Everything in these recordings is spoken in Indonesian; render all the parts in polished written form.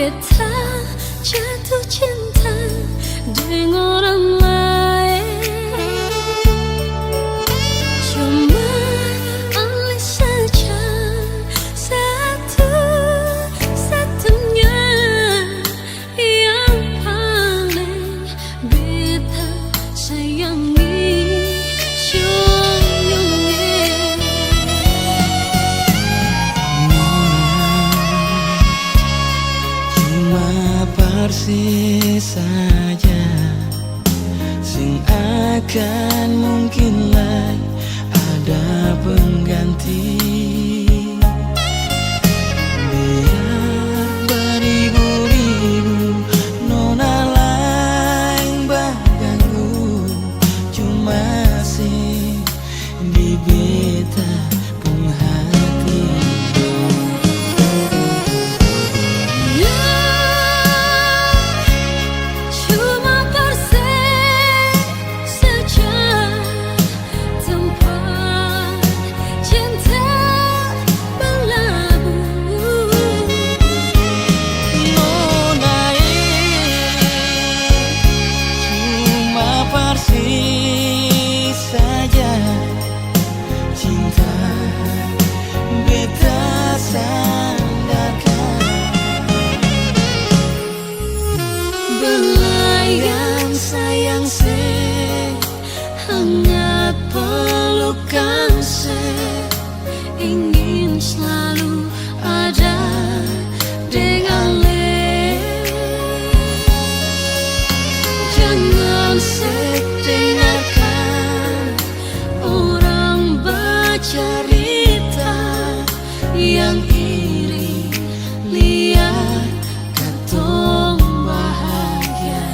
beta jatuh cinta dengan orang lain. Cuma oleh saja satu-satunya yang paling beta sayangi. Persis saja sing akan mungkin lah ada pengganti. Biar beribu-ribu nona lain baganggu, cuma sing di beta pun hati. Persis saja cinta beta sandarkan, belayan sayang hangat pelukan ingin selalu ada dengan le. Jangan dengarkan orang bercerita yang iri, lihat katong bahagia.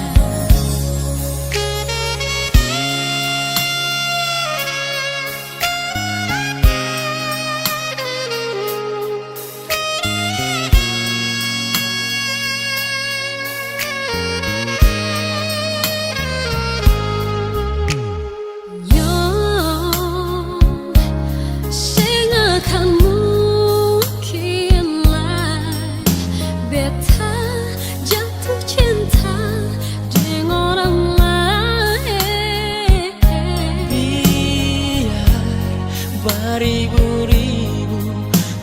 beribu-ribu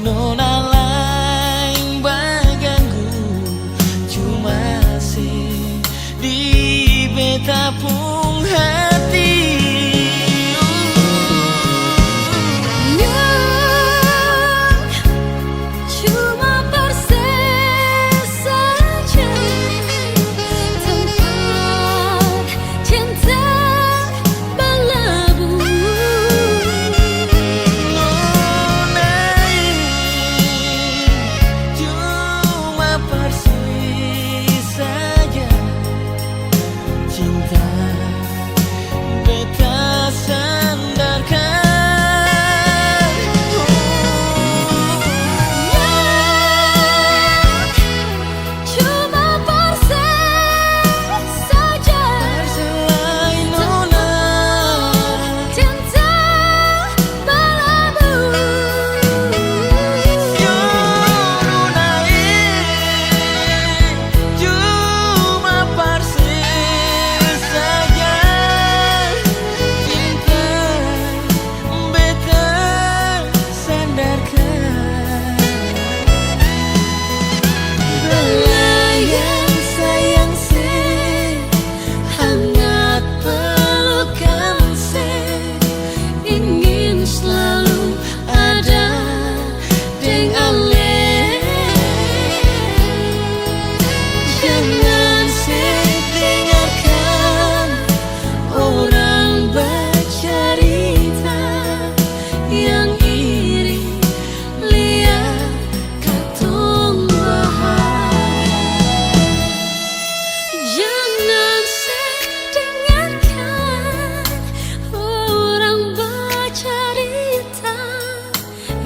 nona lain baganggu, cuma sih di beta pun hati.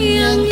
Yang